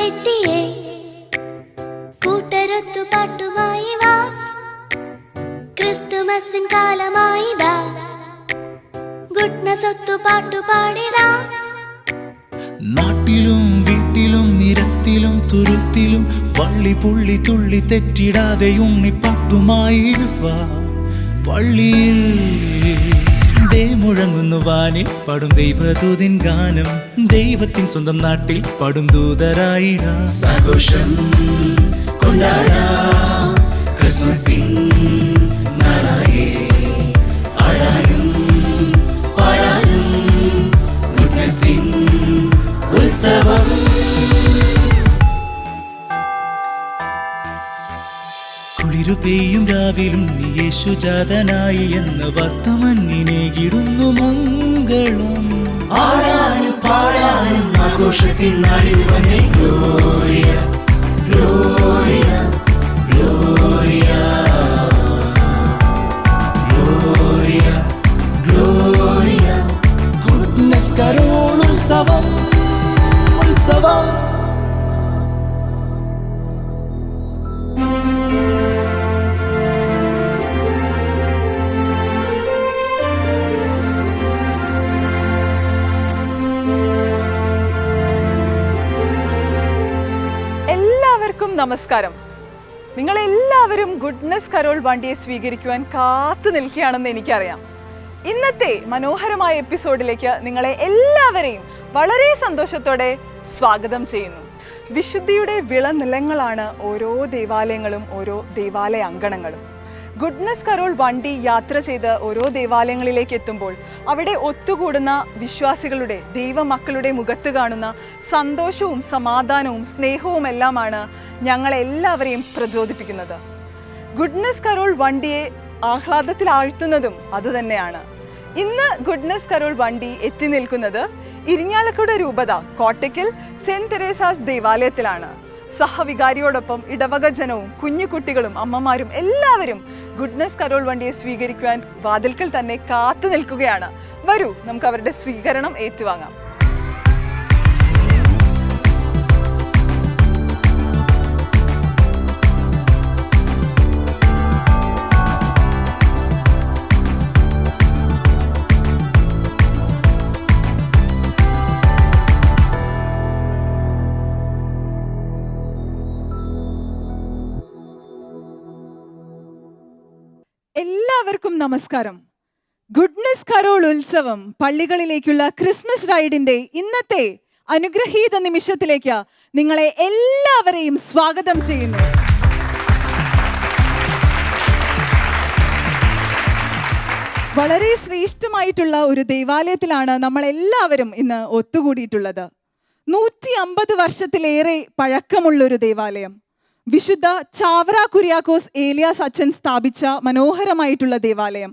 എത്തിയേ കൂട്ടരൊത്തു പാട്ടുമായി വാ, ക്രിസ്തുമസിൻ കാലമായിതാ, ഗുഡ്നസ് ഒത്തു പാട്ടു പാടിടാം. നാട്ടിലും വീട്ടിലും നിരത്തിലും തുരുത്തിലും വള്ളി പുള്ളി തുള്ളി തെറ്റിടാതെ ഉണ്ണിപ്പാട്ടുമായി വാ. പള്ളിയിൽ മുഴങ്ങുന്നു വാനിൽ പടും ദൈവദൂതിൻ ഗാനം, ദൈവത്തിൻ സ്വന്തം നാട്ടിൽ പടും ദൂതരായിടാം. സഘോഷം കൊണ്ടാടാം ക്രിസ്മസിൻ നാളായേ, ആടാനും പാടാനും ഗുഡ്നസിൻ ഉത്സവം. കുളിരു പെയ്യും രാവിലുണ്ണി യേശുജാതനായി എന്ന വർത്തമന്നിനേകിടുന്നു മംഗളം. ആടാനും പാടാനും ആഘോഷത്തിൻ നാളിൽ വന്നേ Gloria Gloria Gloria Gloria Gloria. Goodness carol ഉത്സവം ഉത്സവം. എല്ലാവർക്കും നമസ്കാരം. നിങ്ങളെല്ലാവരും ഗുഡ്നസ് കരോൾ വണ്ടിയെ സ്വീകരിക്കുവാൻ കാത്തു നിൽക്കുകയാണെന്ന് എനിക്കറിയാം. ഇന്നത്തെ മനോഹരമായ എപ്പിസോഡിലേക്ക് നിങ്ങളെ എല്ലാവരെയും വളരെ സന്തോഷത്തോടെ സ്വാഗതം ചെയ്യുന്നു. വിശുദ്ധിയുടെ വിളനിലങ്ങളാണ് ഓരോ ദേവാലയങ്ങളും ഓരോ ദേവാലയ അങ്കണങ്ങളും. ഗുഡ്നസ് കരോൾ വണ്ടി യാത്ര ചെയ്ത് ഓരോ ദേവാലയങ്ങളിലേക്ക് എത്തുമ്പോൾ അവിടെ ഒത്തുകൂടുന്ന വിശ്വാസികളുടെ ദൈവമക്കളുടെ മുഖത്ത് കാണുന്ന സന്തോഷവും സമാധാനവും സ്നേഹവും എല്ലാമാണ് ഞങ്ങളെല്ലാവരെയും പ്രചോദിപ്പിക്കുന്നത്. ഗുഡ്നസ് കരോൾ വണ്ടിയെ ആഹ്ലാദത്തിൽ ആഴ്ത്തുന്നതും അതുതന്നെയാണ്. ഇന്ന് ഗുഡ്നസ് കരോൾ വണ്ടി എത്തി നിൽക്കുന്നത് ഇരിങ്ങാലക്കുട രൂപത കോട്ടയ്ക്കൽ സെന്റ് തെരേസാസ് ദേവാലയത്തിലാണ്. സഹവികാരിയോടൊപ്പം ഇടവക ജനവും കുഞ്ഞു കുട്ടികളും അമ്മമാരും എല്ലാവരും ഗുഡ്നസ് കരോൾ വണ്ടിയെ സ്വീകരിക്കുവാൻ വാതിൽക്കൽ തന്നെ കാത്തു നിൽക്കുകയാണ്. വരൂ, നമുക്ക് അവരുടെ സ്വീകരണം ഏറ്റുവാങ്ങാം. എല്ലാവർക്കും നമസ്കാരം. ഗുഡ്നസ് കരോൾ ഉത്സവം പള്ളികളിലേക്കുള്ള ക്രിസ്മസ് റൈഡിന്റെ ഇന്നത്തെ അനുഗ്രഹീത നിമിഷത്തിലേക്ക് നിങ്ങളെ എല്ലാവരെയും സ്വാഗതം ചെയ്യുന്നു. വളരെ ശ്രേഷ്ഠമായിട്ടുള്ള ഒരു ദേവാലയത്തിലാണ് നമ്മൾ എല്ലാവരും ഇന്ന് ഒത്തുകൂടിയിട്ടുള്ളത്. 150 വർഷത്തിലേറെ പഴക്കമുള്ളൊരു ദേവാലയം. വിശുദ്ധ ചാവറ കുര്യാക്കോസ് ഏലിയാസ് അച്ഛൻ സ്ഥാപിച്ച മനോഹരമായിട്ടുള്ള ദേവാലയം.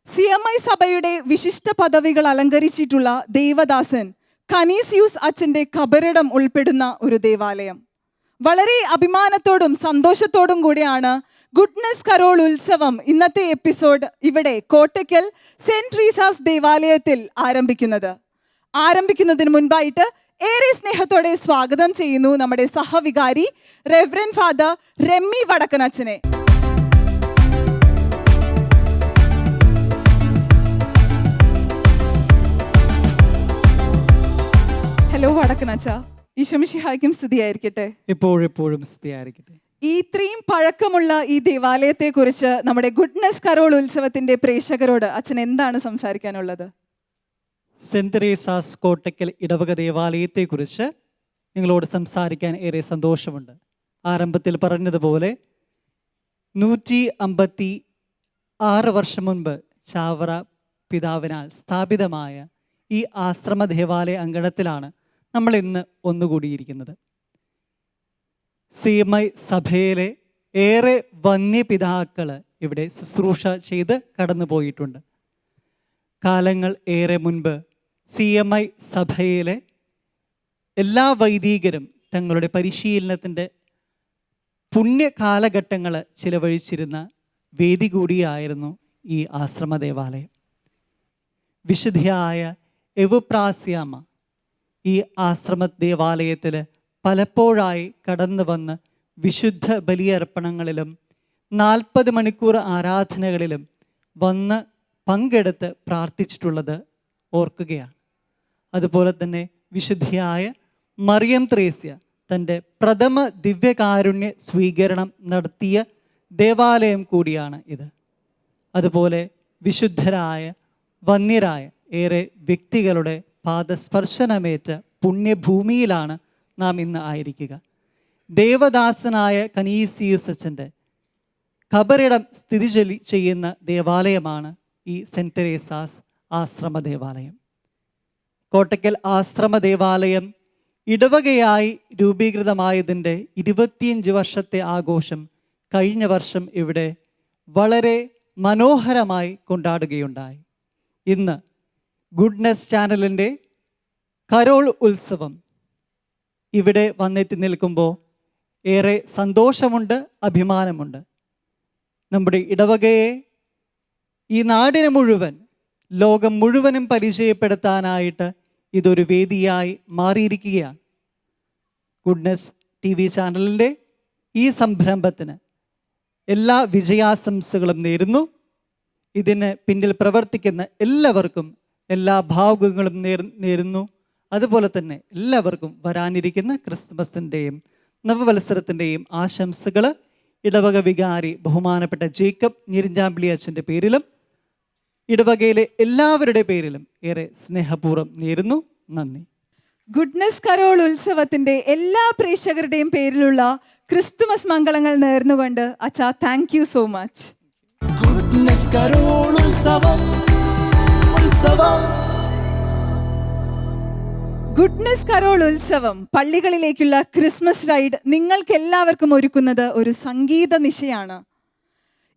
CMI സഭയുടെ വിശിഷ്ട പദവികൾ അലങ്കരിച്ചിട്ടുള്ള ദേവദാസൻ കനീസിയൂസ് അച്ഛൻ്റെ ഖബറിടം ഉൾപ്പെടുന്ന ഒരു ദേവാലയം. വളരെ അഭിമാനത്തോടും സന്തോഷത്തോടും കൂടിയാണ് ഗുഡ്നസ് കരോൾ ഉത്സവം ഇന്നത്തെ എപ്പിസോഡ് ഇവിടെ കോട്ടയ്ക്കൽ സെന്റ് ട്രീസാസ് ദേവാലയത്തിൽ ആരംഭിക്കുന്നതിന് മുൻപായിട്ട് ഏറെ സ്നേഹത്തോടെ സ്വാഗതം ചെയ്യുന്നു നമ്മുടെ സഹവികാരി റെവറൻ ഫാദർ റെമ്മി വടക്കനച്ഛനെ. ഹലോ വടക്കനച്ഛ, ഈശോ മിശിഹായ്ക്കും സ്തുതിയായിരിക്കട്ടെ. എപ്പോഴെപ്പോഴും സ്തുതിയായിരിക്കട്ടെ. ഇത്രയും പഴക്കമുള്ള ഈ ദേവാലയത്തെ കുറിച്ച് നമ്മുടെ ഗുഡ്നസ് കരോൾ ഉത്സവത്തിന്റെ പ്രേക്ഷകരോട് അച്ഛൻ എന്താണ് സംസാരിക്കാനുള്ളത്? സെന്റ് തെരേസാസ് കോട്ടയ്ക്കൽ ഇടവക ദേവാലയത്തെക്കുറിച്ച് നിങ്ങളോട് സംസാരിക്കാൻ ഏറെ സന്തോഷമുണ്ട്. ആരംഭത്തിൽ പറഞ്ഞതുപോലെ 156 വർഷം മുൻപ് ചാവറ പിതാവിനാൽ സ്ഥാപിതമായ ഈ ആശ്രമ ദേവാലയ അങ്കണത്തിലാണ് നമ്മൾ ഇന്ന് ഒന്നുകൂടിയിരിക്കുന്നത്. CMI സഭയിലെ ഏറെ വന്യപിതാക്കൾ ഇവിടെ ശുശ്രൂഷ ചെയ്ത് കടന്നു പോയിട്ടുണ്ട്. കാലങ്ങൾ ഏറെ മുൻപ് CMI സഭയിലെ എല്ലാ വൈദികരും തങ്ങളുടെ പരിശീലനത്തിൻ്റെ പുണ്യകാലഘട്ടങ്ങൾ ചിലവഴിച്ചിരുന്ന വേദി കൂടിയായിരുന്നു ഈ ആശ്രമ ദേവാലയം. വിശുദ്ധയായ എവുപ്രാസ്യാമ്മ ഈ ആശ്രമ ദേവാലയത്തിൽ പലപ്പോഴായി കടന്നു വന്ന് വിശുദ്ധ ബലിയർപ്പണങ്ങളിലും 40 മണിക്കൂർ ആരാധനകളിലും വന്ന് പങ്കെടുത്ത് പ്രാർത്ഥിച്ചിട്ടുള്ളത് ഓർക്കുകയാണ്. അതുപോലെ തന്നെ വിശുദ്ധിയായ മറിയം ത്രേസ്യ തൻ്റെ പ്രഥമ ദിവ്യകാരുണ്യ സ്വീകരണം നടത്തിയ ദേവാലയം കൂടിയാണ് ഇത്. അതുപോലെ വിശുദ്ധരായ വന്യരായ ഏറെ വ്യക്തികളുടെ പാദസ്പർശനമേറ്റ പുണ്യഭൂമിയിലാണ് നാം ഇന്ന് ആയിരിക്കുക. ദേവദാസനായ കനീസിയൂസ് അച്ഛൻ്റെ ഖബറിടം സ്ഥിതി ചെയ്യുന്ന ദേവാലയമാണ് ഈ സെൻറ്റ് തെരേസാസ് ആശ്രമ ദേവാലയം. കോട്ടയ്ക്കൽ ആശ്രമ ദേവാലയം ഇടവകയായി രൂപീകൃതമായതിൻ്റെ 25 വർഷത്തെ ആഘോഷം കഴിഞ്ഞ വർഷം ഇവിടെ വളരെ മനോഹരമായി കൊണ്ടാടുകയുണ്ടായി. ഇന്ന് ഗുഡ്നെസ് ചാനലിൻ്റെ കരോൾ ഉത്സവം ഇവിടെ വന്നെത്തി നിൽക്കുമ്പോൾ ഏറെ സന്തോഷമുണ്ട്, അഭിമാനമുണ്ട്. നമ്മുടെ ഇടവകയെ ഈ നാടിന് മുഴുവൻ, ലോകം മുഴുവനും പരിചയപ്പെടുത്താനായിട്ട് ഇതൊരു വേദിയായി മാറിയിരിക്കുകയാണ്. ഗുഡ്നെസ് TV ചാനലിൻ്റെ ഈ സംരംഭത്തിന് എല്ലാ വിജയാശംസകളും നേരുന്നു. ഇതിന് പിന്നിൽ പ്രവർത്തിക്കുന്ന എല്ലാവർക്കും എല്ലാ ഭാവുകങ്ങളും നേരുന്നു. അതുപോലെ തന്നെ എല്ലാവർക്കും വരാനിരിക്കുന്ന ക്രിസ്മസിൻ്റെയും നവവത്സരത്തിൻ്റെയും ആശംസകൾ ഇടവക വികാരി ബഹുമാനപ്പെട്ട ജേക്കബ് ഞിരിഞ്ചാമ്പിളി അച്ഛൻ്റെ പേരിലും ഇടവകയിലെ എല്ലാവരുടെ പേരിലും ഏറെ സ്നേഹപൂർവ്വം നേരുന്നു. നന്ദി. ഗുഡ്നെസ് കരോൾ ഉത്സവത്തിന്റെ എല്ലാ പ്രേക്ഷകരുടെയും പേരിലുള്ള ക്രിസ്തുമസ് മംഗളങ്ങൾ നേർന്നുകൊണ്ട് അച്ഛാ, thank you so much. Goodness Carol ഉത്സവം. ഗുഡ്നെസ് കരോൾ ഉത്സവം പള്ളികളിലേക്കുള്ള ക്രിസ്മസ് റൈഡ് നിങ്ങൾക്ക് എല്ലാവർക്കും ഒരുക്കുന്നത് ഒരു സംഗീത നിശയാണ്.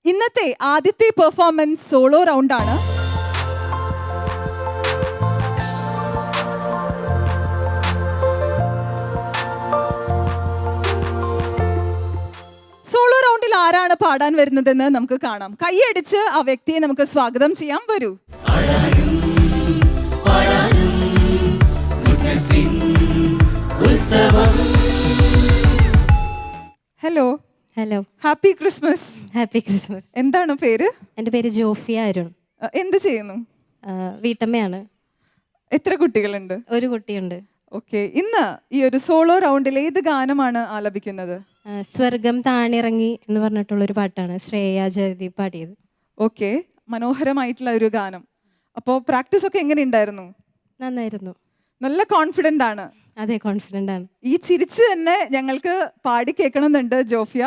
ഇന്നത്തെ ആദ്യത്തെ പെർഫോമൻസ് സോളോ റൗണ്ടാണ്. സോളോ റൗണ്ടിൽ ആരാണ് പാടാൻ വരുന്നതെന്ന് നമുക്ക് കാണാം. കൈയടിച്ച് ആ വ്യക്തിയെ നമുക്ക് സ്വാഗതം ചെയ്യാം. വരൂ. Hello. Hello. Happy Christmas. Happy Christmas. എന്താണ് പേര്? എൻ്റെ പേര് ജോഫിയ അരുൺ. എന്ത് ചെയ്യുന്നു? വീട്ടമ്മയാണ്. എത്ര കുട്ടികളുണ്ട്? ഒരു കുട്ടിയുണ്ട്. ഓക്കെ. ഇന്ന് ഈ ഒരു സോളോ റൗണ്ടിൽ ഏത് ഗാനമാണ് ആലപിക്കുന്നത്? സ്വർഗം താണിറങ്ങി എന്ന് പറഞ്ഞിട്ടുള്ളൊരു പാട്ടാണ് ശ്രേയ ജയദീപ് പാടിയത്. ഓക്കെ, മനോഹരമായിട്ടുള്ള ഒരു ഗാനം. അപ്പോൾ പ്രാക്ടീസ് ഒക്കെ എങ്ങനെ ഉണ്ടായിരുന്നു? നന്നായിരുന്നു. നല്ല കോൺഫിഡൻ്റ് ആണ്? അതെ, കോൺഫിഡൻ്റ് ആണ്. ഈ ചിരിച്ച് തന്നെ ഞങ്ങൾക്ക് പാടി കേൾക്കണമെന്നുണ്ട് Jofiya.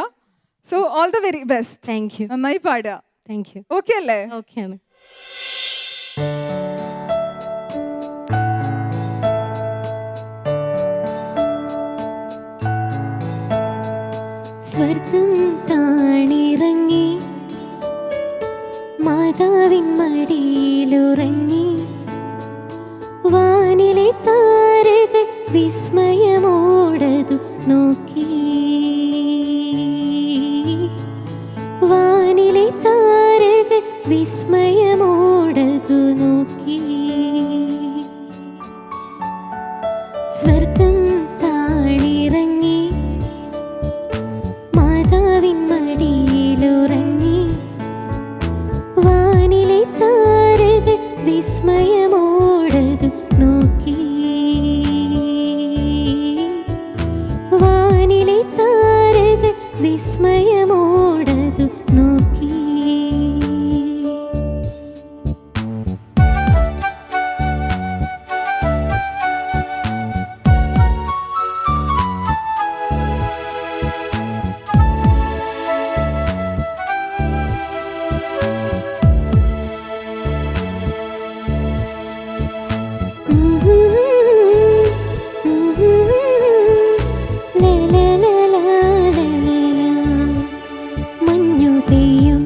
So all the very best. Thank you. നന്നായി പാടുക. Thank you. ഓക്കെ അല്ലേ? ഓക്കെ ആണ്. സ്വർഗം താണിറങ്ങി മാതാവിൻ മടിയിലുറങ്ങി വാനിലെ താരകൾ വിസ്മയമോടതു നോക്കി വാനിലെ താരകൾ വിസ്മയമോടതു നോക്കി സ്വർഗം താണിറങ്ങി മാതാവിൻ മടിയിലുറങ്ങി വാനിലെ താരകൾ വിസ്മയമോടതു നോക്കി വാനിലെ താരകൾ വിസ്മയമോടതു നോക്കി മഞ്ഞു പെയ്യും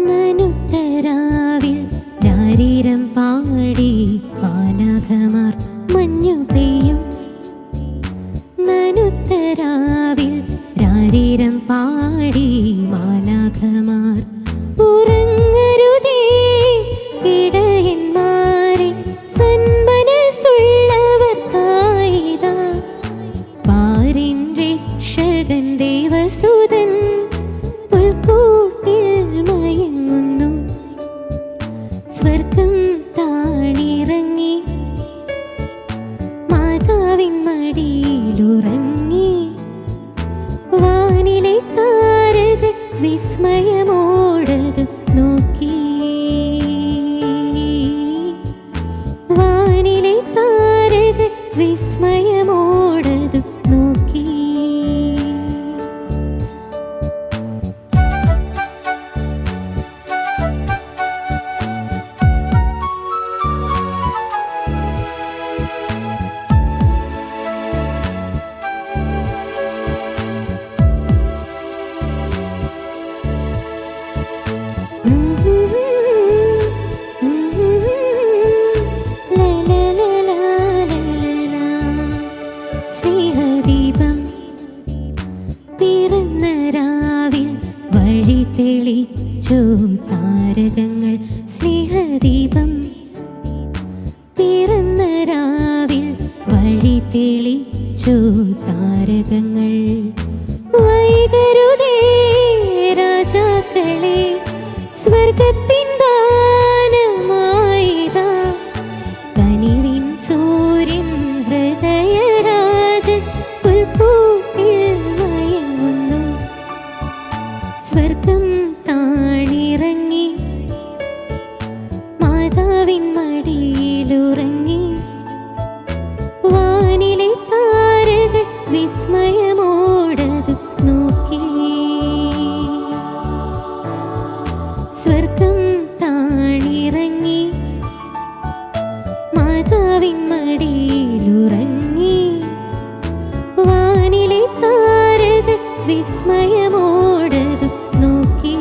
നനുത്തരാവിൽ രാരീരം പാടി മാലാഖമാർ മഞ്ഞു പെയ്യും നനുത്തരാവിൽ രാരീരം പാടി മാലാഖമാർ ഉറങ്ങരുതേ ഇടയന്മാരെ സന്മനസ്സുള്ളവർക്കായിതാ താരകങ്ങൾ സ്നേഹദീപം പിറന്ന രാവിൽ വഴി തെളിച്ചു താരകങ്ങൾ വൈകരുതേ രാജാക്കളെ സ്വർഗത്തിൻ ദാനമായിതാ കനിവിൻ സൂര്യൻ ഹൃദയരാജൻ പുൽക്കൂട്ടിൽ മയങ്ങുന്നു സ്വർഗം താണിറങ്ങി മാതാവിൻ മടിയിലുറങ്ങി വാനിലെ താരകൾ വിസ്മയമോടത് നോക്കി സ്വർഗം താണിറങ്ങി മാതാവിൻ മടിയിലുറങ്ങി വാനിലെ താരകൾ വിസ്മയമോടത് നോക്കി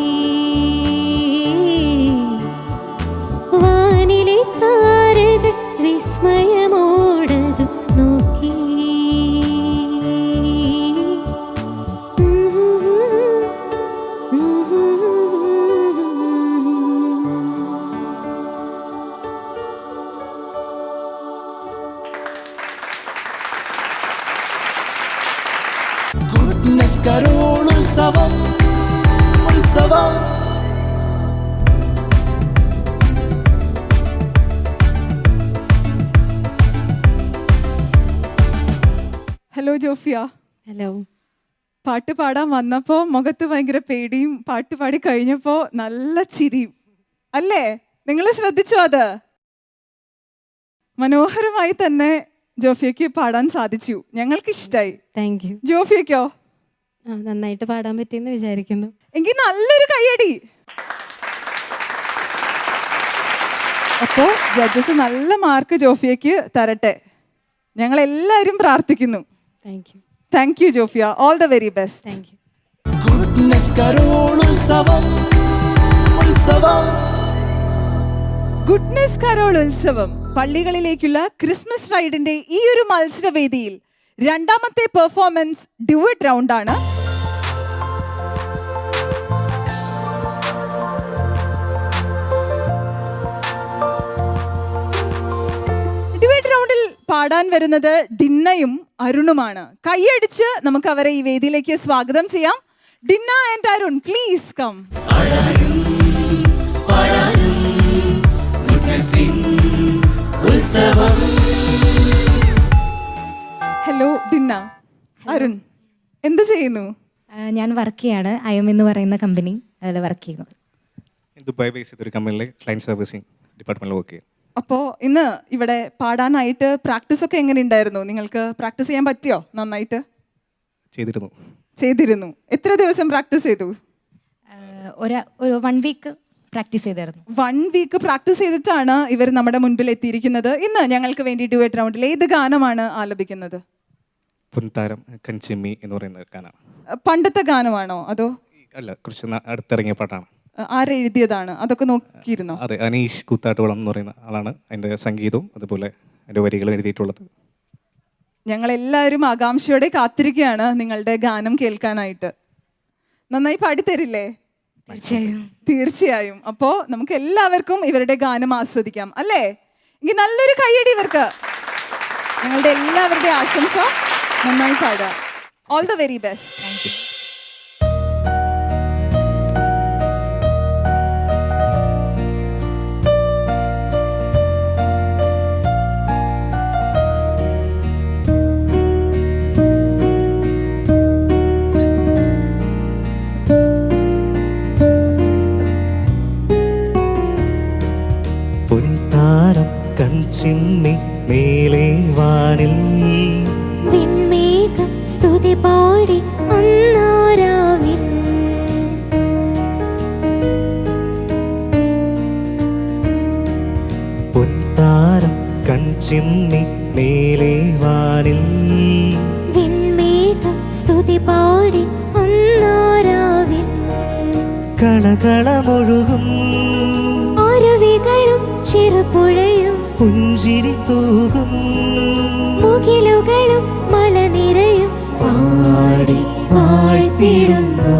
വാനിലെ താരകൾ വിസ്മയമോടത് നോക്കി ഗുഡ്നസ് കരോളുത്സവം ഉത്സവം. Hello Jofiya, hello. പാട്ട് പാടാൻ വന്നപ്പോൾ മുഖത്ത് ഭയങ്കര പേടിയും പാട്ട് പാടി കഴിഞ്ഞപ്പോൾ നല്ല ചിരിയും അല്ലേ? നിങ്ങൾ ശ്രദ്ധിച്ചോ? അത് മനോഹരമായി തന്നെ ജോഫിയയ്ക്ക് പാടാൻ സാധിച്ചു. ഞങ്ങൾക്ക് ഇഷ്ടായി. Thank you. ജോഫിയക്കോ? നന്നായിട്ട് പാടാൻ പറ്റിയെന്ന് വിചാരിക്കുന്നു. എങ്കിൽ നല്ലൊരു കയ്യടി. അപ്പോ ജഡ്ജസ് നല്ല മാർക്ക് ജോഫിയയ്ക്ക് തരട്ടെ. ഞങ്ങൾ എല്ലാവരും പ്രാർത്ഥിക്കുന്നു. Thank you. Thank you Jofiya. All the very best. Thank you. Goodness കരോളുത്സവം ഉത്സവം. ഗുഡ്നസ് കരോൾ ഉത്സവം പള്ളികളിലേക്കുള്ള ക്രിസ്മസ് റൈഡിന്റെ ഈ ഒരു മത്സരവേദിയിൽ രണ്ടാമത്തെ പെർഫോമൻസ് ഡ്യുവറ്റ് റൗണ്ട് ആണ്. ഡ്യുവറ്റ് റൗണ്ടിൽ പാടാൻ വരുന്നത് ഡിന്നയും അരുണുമാണ്. കൈയടിച്ച് നമുക്ക് അവരെ ഈ വേദിയിലേക്ക് സ്വാഗതം ചെയ്യാം. Dinna and Arun, please come. Hello Dinna, Arun എന്ത് ചെയ്യുന്നു? ഞാൻ വർക്ക് ചെയ്യാണ്. IM എന്ന് പറയുന്ന കമ്പനി അതിൽ വർക്ക് ചെയ്യുന്നത്. ദുബായ് ബേസ് ചെയ്തൊരു കമ്പനിയിലെ ക്ലയൻറ്റ് സർവീസിങ് ഡിപ്പാർട്ട്മെൻറ്റിൽ വർക്ക് ചെയ്യും. അപ്പോൾ ഇന്ന് ഇവിടെ പാടാനായിട്ട് പ്രാക്ടീസ് ഒക്കെ എങ്ങനെ ഉണ്ടായിരുന്നു? നിങ്ങൾക്ക് പ്രാക്ടീസ് ചെയ്യാൻ പറ്റിയോ? നന്നായിട്ട് ചെയ്തിരുന്നു. എത്ര ദിവസം പ്രാക്ടീസ് ചെയ്തു? ഒരു 1 വീക്ക് പ്രാക്ടീസ് ചെയ്തായിരുന്നു. 1 വീക്ക് പ്രാക്ടീസ് ചെയ്തിട്ടാണ് ഇവർ നമ്മുടെ മുൻപിൽ എത്തിയിരിക്കുന്നത്. ഇന്ന് ഞങ്ങൾക്ക് വേണ്ടി ഡ്യുവറ്റ് റൗണ്ടിൽ ഏത് ഗാനമാണ് ആലപിക്കുന്നത്? പൊൻതാരം കൺചിമ്മി എന്ന് പറയുന്ന ഗാനമാണ്. പണ്ടത്തെ ഗാനമാണോ അതോ അല്ല, കുറച്ച് അടുത്തിറങ്ങിയ പാട്ടാണ്. ആരെഴുതിയതാണ്? അതൊക്കെ നോക്കിയിരുന്നോ? അതെ, അനീഷ് കൂത്താട്ടുകുളം എന്ന് പറയുന്ന ആളാണ് അതിൻ്റെ സംഗീതവും അതുപോലെ അതിൻ്റെ വരികളും എഴുതിയിട്ടുള്ളത്. ഞങ്ങളെല്ലാവരും ആകാംക്ഷയോടെ കാത്തിരിക്കുകയാണ് നിങ്ങളുടെ ഗാനം കേൾക്കാനായിട്ട്. നന്നായി പാടിത്തരില്ലേ? തീർച്ചയായും. അപ്പോൾ നമുക്ക് എല്ലാവർക്കും ഇവരുടെ ഗാനം ആസ്വദിക്കാം അല്ലേ? എങ്കിൽ നല്ലൊരു കയ്യടി ഇവർക്ക്. ഞങ്ങളുടെ എല്ലാവരുടെ ആശംസ. നന്നായി പാടുക. All the very best. പൊൻതാരം കൺചിമ്മി മേലെ വാനിൽ വിൺമേഘം സ്തുതി പാടി അന്നാരാവിൽ പൊൻതാരം കൺചിമ്മി മേലെ വാനിൽ വിൺമേഘം സ്തുതി പാടി അന്നാരാവിൽ കളകളമൊഴുകും അരുവികളും ചെറുപുഴയും പുഞ്ചിരി തൂകും മുകിലുകളും മലനിരയും പാടി വാഴ്ത്തിടുന്നു.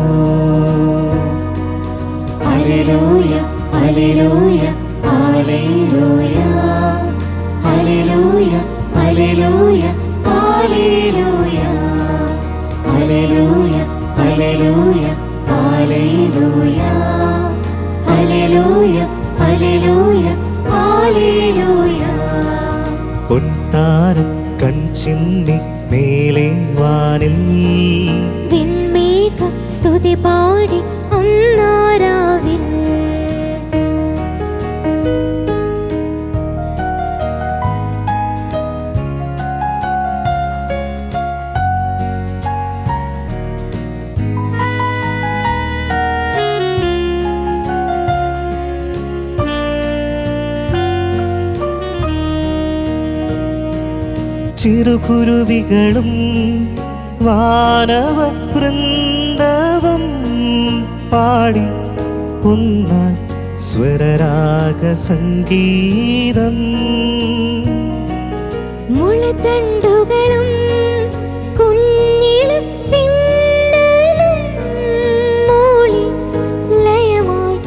Hallelujah hallelujah hallelujah hallelujah hallelujah hallelujah hallelujah hallelujah hallelujah hallelujah hallelujah hallelujah പൊൻതാരം കൺചിമ്മി മേലെ വാനിൽ വിൺമേഘം സ്തുതി പാടി അന്നാരാവിൽ ചെറുകുരുവികളും വാനവ വൃന്ദവും പാടി ഒന്നായി സ്വരരാഗ സംഗീതം. മുളത്തണ്ടുകളും കുഞ്ഞിളം തിന്നലും മൂളി ലയമായി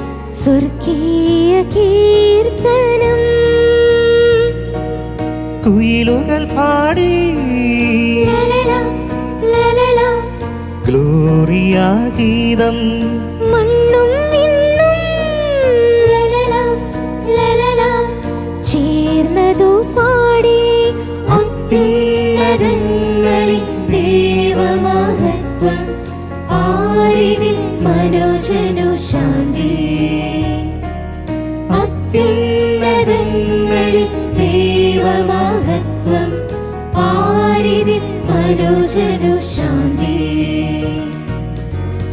സ്വർഗീയ കീർത്തനം. കുയിലുകൾ പാടി ലലല ലലല ഗ്ലോറിയ ഗീതം. മണ്ണും വിണ്ണും ലലല ലലല ചേർന്നതു പാടി അത്യുന്നതങ്ങളിൽ ദേവമഹത്വം ആരിതിൽ മനോജനു ശാന്തി. അത്യുന്നതങ്ങളിൽ ദേവമഹത്വം ആരിതിൽ മനോജനു ശാന്തി.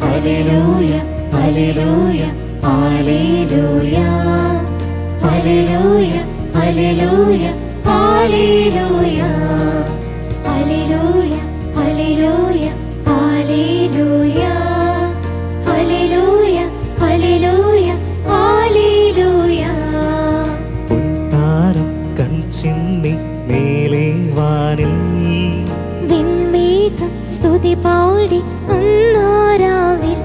Hallelujah hallelujah hallelujah hallelujah hallelujah hallelujah hallelujah hallelujah hallelujah hallelujah hallelujah hallelujah പൊൻതാരം കൺചിമ്മി മേലെ വാനിൽ വിൺമേഘം സ്തുതി പാടി അന്നാരാവിൽ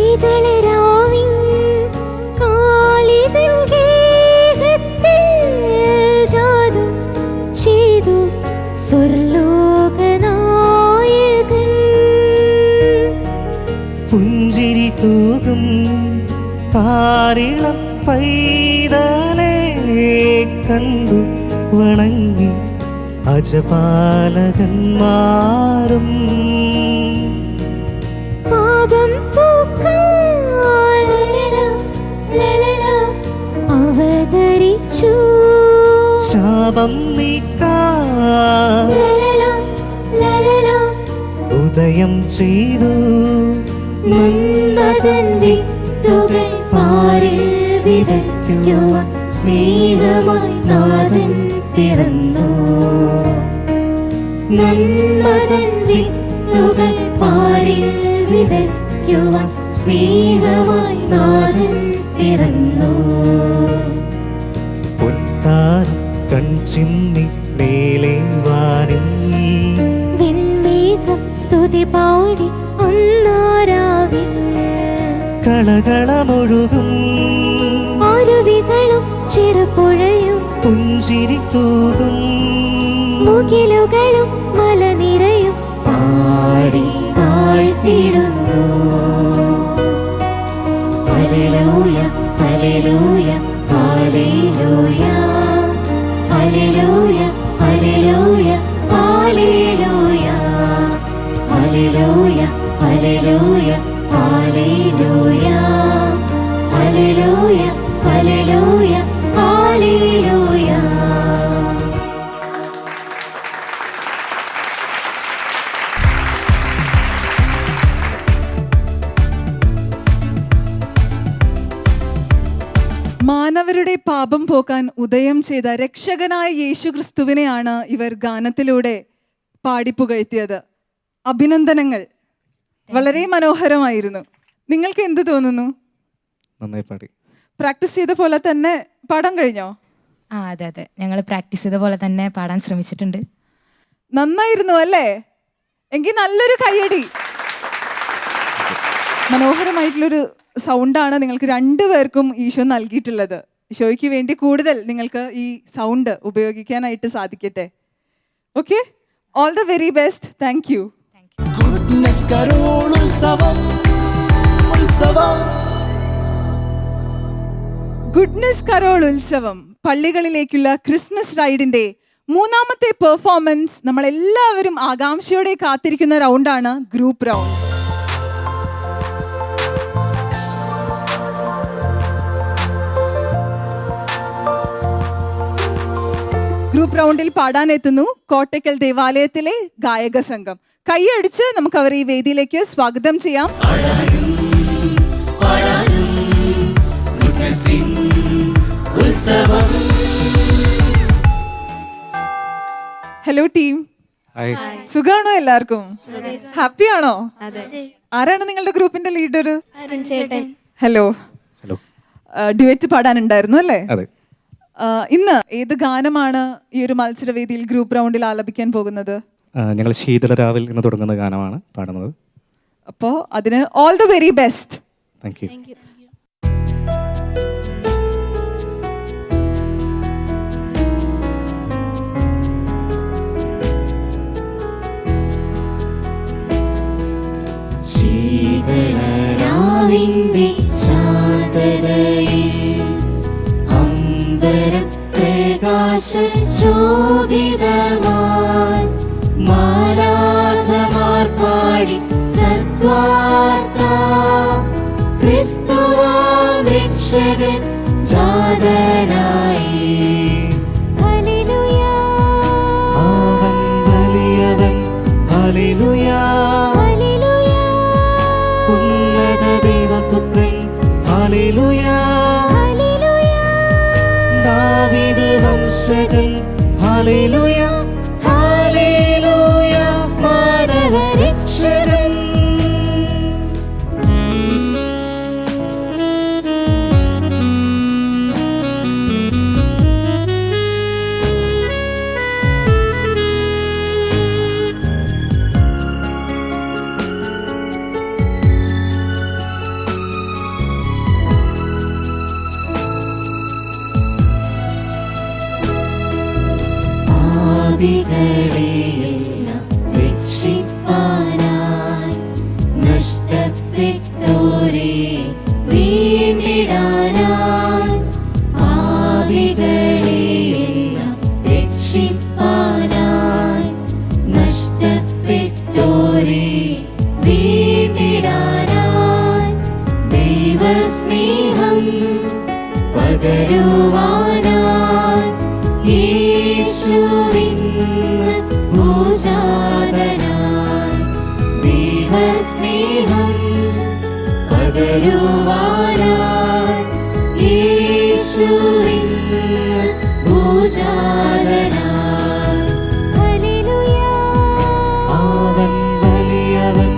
ശീതളരാവിൻ കാലിതൻ ഗേഹത്തിൽ ജാതം ചെയ്തു സ്വർലോകനായകൻ. പുഞ്ചിരി തൂകും താരിളം പൈതലേ കണ്ടു വണങ്ങി അജപാലകന്മാരും. പാപം പോക്കാൻ ലലല അവതരിച്ചു. ശാപം നീക്കാൻ ലലല ലലല ഉദയം ചെയ്തു. നന്മതൻ വിത്തുകൾ പാരിൽ വിതയ്ക്കുവാൻ സ്നേഹമായി നാഥൻ പിറന്നു. നന്മതൻ വിത്തുകൾ പാരിൽ വിതയ്ക്കുവാൻ സ്നേഹമായി നാഥൻ പിറന്നു. പൊൻതാരം കൺചിമ്മി മേലെ വാനിൽ വിൺമേഘം സ്തുതി പാടി അന്നാരാവിൽ കളകളമൊഴുകും അരുവികളും ചെറുപുഴയും പുഞ്ചിരി തൂകും മുകിലുകളും മലനിരയും പാടി താഴ്ത്തിടുന്നു. Hallelujah hallelujah hallelujah hallelujah hallelujah hallelujah hallelujah hallelujah hallelujah hallelujah hallelujah hallelujah. മാനവരുടെ പാപം പോക്കാൻ ഉദയം ചെയ്ത രക്ഷകനായ യേശുക്രിസ്തുവിനെയാണ് ഇവർ ഗാനത്തിലൂടെ പാടിപ്പുകഴ്ത്തിയത്. അഭിനന്ദനങ്ങൾ, വളരെ മനോഹരമായിരുന്നു. നിങ്ങൾക്ക് എന്ത് തോന്നുന്നു? നന്നായി പാടി. പ്രാക്ടീസ് ചെയ്ത പോലെ തന്നെ പാടാൻ കഴിഞ്ഞോ? അതെ അതെ, ഞങ്ങൾ പ്രാക്ടീസ് ചെയ്ത പോലെ തന്നെ പാടാൻ ശ്രമിച്ചിട്ടുണ്ട്. നന്നായിരുന്നു അല്ലേ? എങ്കിൽ നല്ലൊരു കയ്യടി. മനോഹരമായിട്ടുള്ളൊരു സൗണ്ടാണ് നിങ്ങൾക്ക് രണ്ടുപേർക്കും ഈശോ നൽകിയിട്ടുള്ളത്. ഈശോയ്ക്ക് വേണ്ടി കൂടുതൽ നിങ്ങൾക്ക് ഈ സൗണ്ട് ഉപയോഗിക്കാനായിട്ട് സാധിക്കട്ടെ. Okay, all the very best. Thank U. Goodness Carol ഉത്സവം ഉത്സവം. ഗുഡ്നെസ് കരോൾ ഉത്സവം പള്ളികളിലേക്കുള്ള ക്രിസ്മസ് റൈഡിന്റെ മൂന്നാമത്തെ പെർഫോമൻസ്. നമ്മൾ എല്ലാവരും ആകാംക്ഷയോടെ കാത്തിരിക്കുന്ന റൗണ്ടാണ് ഗ്രൂപ്പ് റൗണ്ട്. ഗ്രൂപ്പ് റൗണ്ടിൽ പാടാനെത്തുന്നു കോട്ടയ്ക്കൽ ദേവാലയത്തിലെ ഗായക സംഘം. കൈയടിച്ച് നമുക്ക് അവരെ ഈ വേദിയിലേക്ക് സ്വാഗതം ചെയ്യാം. Hello team, hi. സുഖാണോ? എല്ലാവർക്കും ഹാപ്പി ആണോ? ആരാണ് നിങ്ങളുടെ ഗ്രൂപ്പിന്റെ ലീഡർ? ഹലോ. ഹലോ. ഡ്യുവറ്റ് പാടാനുണ്ടായിരുന്നു അല്ലേ? അതെ. ഇന്ന് ഏത് ഗാനമാണ് ഈ ഒരു മത്സരവേദിയിൽ ഗ്രൂപ്പ് റൗണ്ടിൽ ആലപിക്കാൻ പോകുന്നത്? ഞങ്ങൾ ശീതളരാവിൽ ഇന്ന് തുടങ്ങുന്ന ഗാനമാണ് പാടുന്നത്. അപ്പോൾ അതിന് all the very best. Thank you. ശീതളരാവിന്റെ ശാന്തതയിൽ അമ്പരം പ്രകാശശോഭിതമായി മാലാഖമാർ പാടി സദ്വാർത്ത. ക്രിസ്തുവാം രക്ഷകൻ ജാതനായി. ഹല്ലേലൂയ, അവൻ വലിയവൻ, ഹല്ലേലൂയ. ഹല്ലേലൂയ, ഉന്നത ദൈവപുത്രൻ, ഹല്ലേലൂയ. ഹല്ലേലൂയ, ദാവീദ് വംശജൻ, ഹല്ലേലൂയ. ഹല്ലേലൂയ, മാനവരക്ഷകൻ. പാപികളെയെല്ലാം രക്ഷിപ്പാനായി നഷ്ടപ്പെട്ടോരെ വീണ്ടിടാനായി. പാപികളെയെല്ലാം രക്ഷിപ്പാനായി നഷ്ടപ്പെട്ടോരെ വീണ്ടിടാനായി. ദൈവസ്നേഹം പകരുവാനായി യേശുവിന്ന് പൂജാതനായി. ദൈവസ്നേഹം പകരുവാനായി യേശുവിന്ന് പൂജാതനായി. ഹല്ലേലൂയ, അവൻ വലിയവൻ,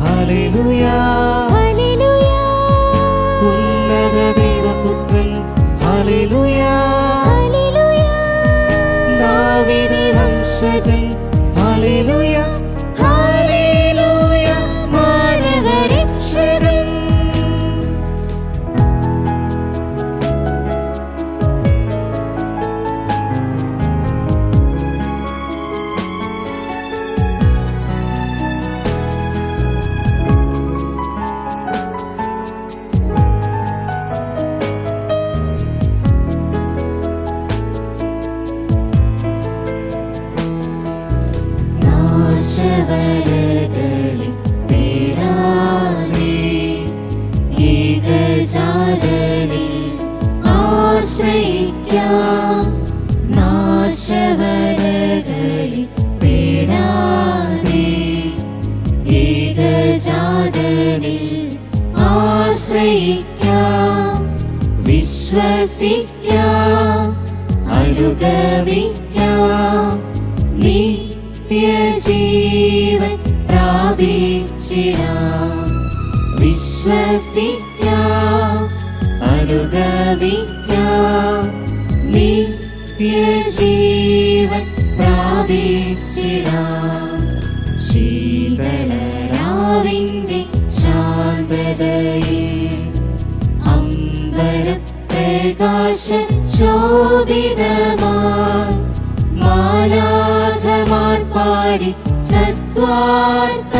ഹല്ലേലൂയ. ഹല്ലേലൂയ, ഉന്നത ദൈവപുത്രൻ, ഹല്ലേലൂയ. ഹല്ലേലൂയ, ദാവീദ് വംശജൻ, ഹല്ലേലൂയ. ഹല്ലേലൂയ, മാനവരക്ഷകൻ. നാശവലകളിൽ വീഴാതെ ഏകജാതനിൽ ആശ്രയിക്കാം. നാശവലകളിൽ വീഴാതെ ഏകജാതനിൽ ആശ്രയിക്കാം. വിശ്വസിക്കാം, അനുഗമിക്കാം. നിത്യജീവൻ പ്രാപിച്ചിടാം. വിശ്വസിക്കാം, അനുഗമിക്കാം, നിത്യജീവൻ പ്രാപിച്ചിടാം. ശീതളരാവിന്റെ ശാന്തതയിൽ അമ്പരം പ്രകാശ ശോഭിതമായി മാലാഖമാർ പാടി സദ്വാർത്ത.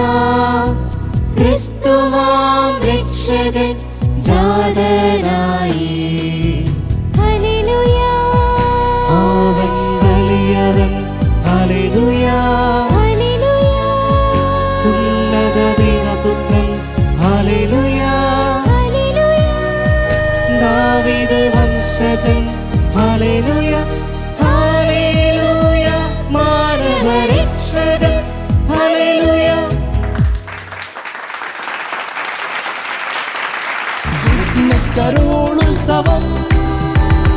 ക്രിസ്തുവാം രക്ഷകൻ ജാതനായി. ഹല്ലേലൂയ, അവൻ വലിയവൻ. ഹല്ലേലൂയ, ഹല്ലേലൂയ, ഉന്നത ദൈവപുത്രൻ. ഹല്ലേലൂയ, ഹല്ലേലൂയ, ദാവീദ് വംശജൻ. ഹല്ലേലൂയ, ഹല്ലേലൂയ, മാനവരക്ഷകൻ. ഹല്ലേലൂയ. ഗുഡ്നസ് കരോൾ ഉത്സവം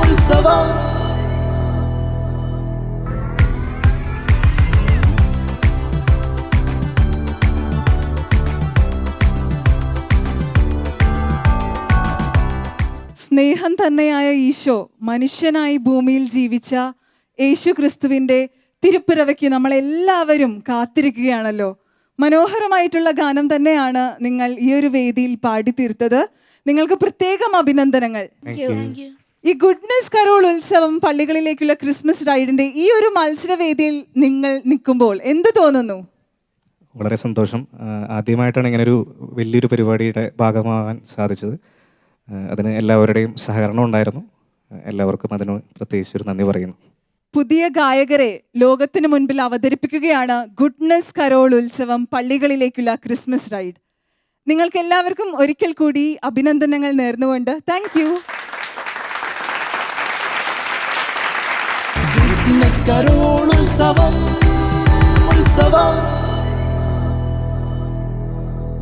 ഉത്സവം. സ്നേഹം തന്നെയായ ഈശോ മനുഷ്യനായി ഭൂമിയിൽ ജീവിച്ച യേശു ക്രിസ്തുവിൻ്റെ തിരുപ്പിറവയ്ക്ക് നമ്മളെല്ലാവരും കാത്തിരിക്കുകയാണല്ലോ. മനോഹരമായിട്ടുള്ള ഗാനം തന്നെയാണ് നിങ്ങൾ ഈ ഒരു വേദിയിൽ പാടിത്തീർത്തത്. നിങ്ങൾക്ക് പ്രത്യേകം അഭിനന്ദനങ്ങൾ. ഈ ഗുഡ്നസ് കരോൾ ഉത്സവം പള്ളികളിലേക്കുള്ള ക്രിസ്മസ് റൈഡിന്റെ ഈ ഒരു മത്സരവേദിയിൽ നിങ്ങൾ നിൽക്കുമ്പോൾ എന്ത് തോന്നുന്നു? വളരെ സന്തോഷം. ആദ്യമായിട്ടാണ് ഇങ്ങനൊരു വലിയൊരു പരിപാടിയുടെ ഭാഗമാകാൻ സാധിച്ചത്. അതിന് എല്ലാവരുടെയും സഹകരണം ഉണ്ടായിരുന്നു. എല്ലാവർക്കും അതിന് പ്രത്യേകിച്ചൊരു നന്ദി പറയുന്നു. പുതിയ ഗായകരെ ലോകത്തിന് മുൻപിൽ അവതരിപ്പിക്കുകയാണ് ഗുഡ്നസ് കരോൾ ഉത്സവം പള്ളികളിലേക്കുള്ള ക്രിസ്മസ് റൈഡ്. നിങ്ങൾക്ക് എല്ലാവർക്കും ഒരിക്കൽ കൂടി അഭിനന്ദനങ്ങൾ നേർന്നുകൊണ്ട് താങ്ക് യു. ഗുഡ്നസ് കരോൾ ഉത്സവം ഉത്സവം.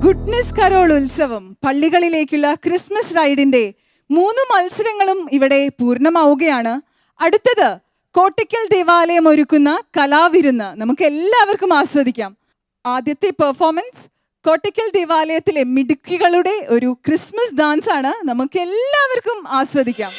ഗുഡ്നസ് കരോൾ ഉത്സവം പള്ളികളിലേക്കുള്ള ക്രിസ്മസ് റൈഡിന്റെ 3 മത്സരങ്ങളും ഇവിടെ പൂർണ്ണമാവുകയാണ്. അടുത്തത് കോട്ടയ്ക്കൽ ദേവാലയം ഒരുക്കുന്ന കലാവിരുന്ന് നമുക്ക് എല്ലാവർക്കും ആസ്വദിക്കാം. ആദ്യത്തെ പെർഫോമൻസ് കോട്ടയ്ക്കൽ ദേവാലയത്തിലെ മിടുക്കികളുടെ ഒരു ക്രിസ്മസ് ഡാൻസ് ആണ്. നമുക്ക് എല്ലാവർക്കും ആസ്വദിക്കാം.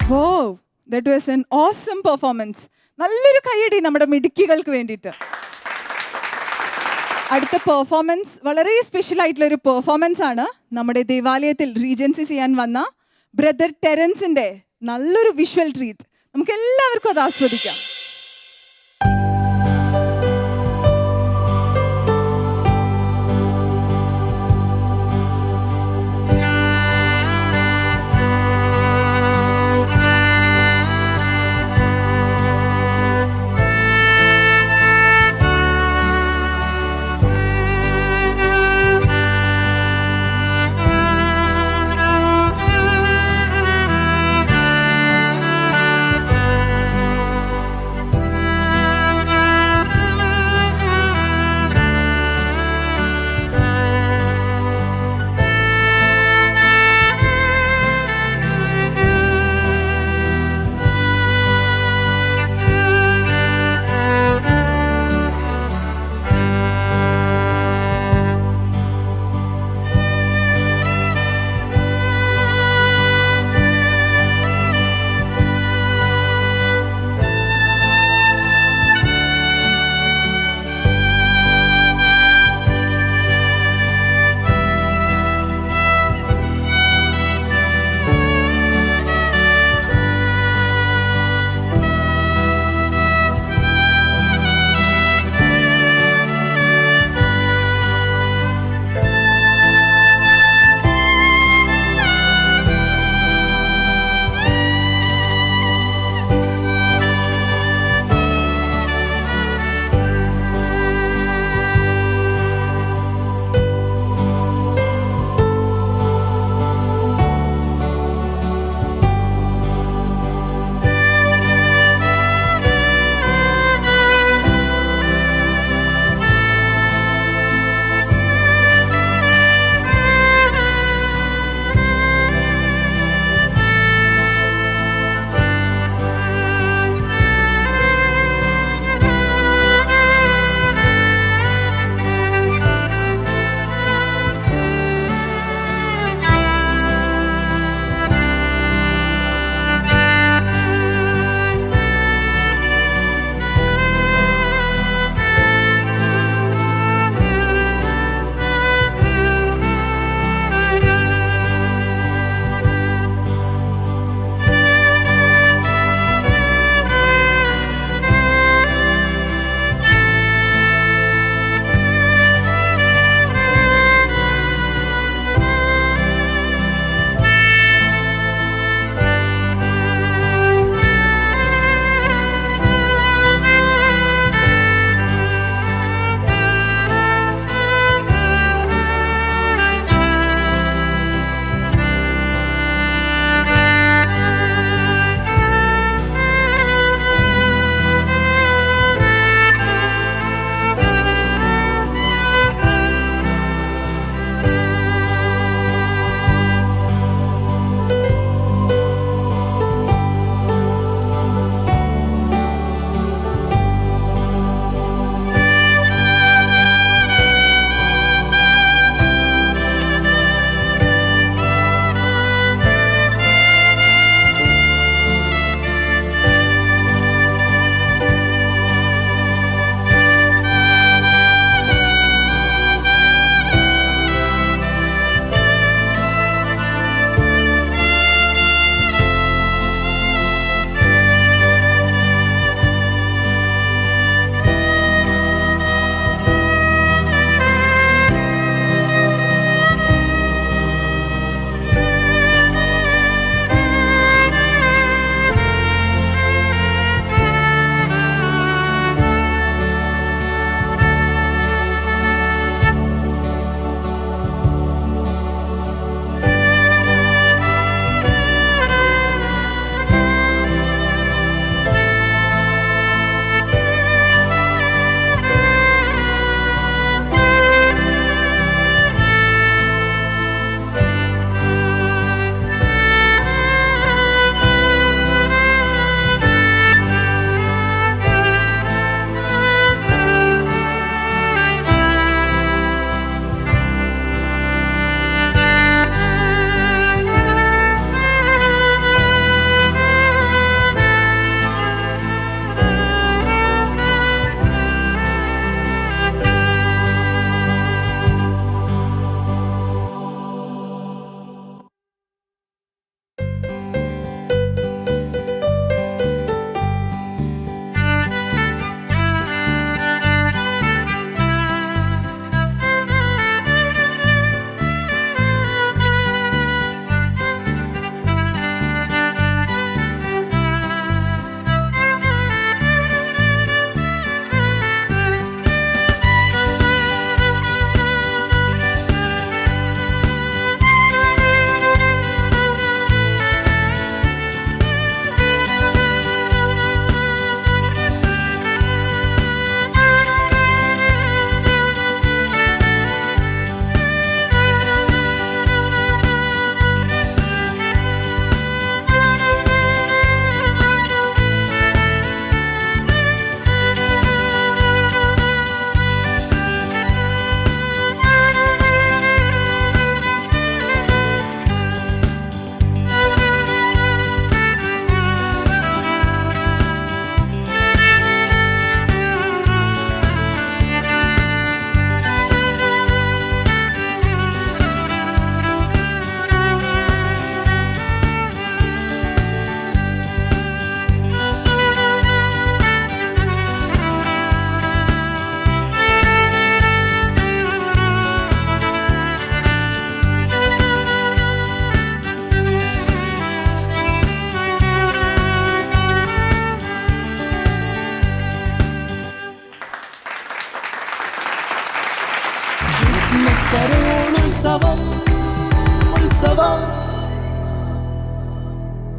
വോ, that was an awesome performance. നല്ലൊരു കൈയടി നമ്മുടെ മിടുക്കികൾക്ക് വേണ്ടിയിട്ട്. അടുത്ത പെർഫോമൻസ് വളരെ സ്പെഷ്യൽ ആയിട്ടുള്ള ഒരു പെർഫോമൻസ് ആണ്. നമ്മുടെ ദേവാലയത്തിൽ റീജൻസി ചെയ്യാൻ വന്ന ബ്രദർ ടെറൻസിന്റെ നല്ലൊരു വിഷ്വൽ ട്രീറ്റ്. നമുക്ക് എല്ലാവർക്കും അത് ആസ്വദിക്കാം.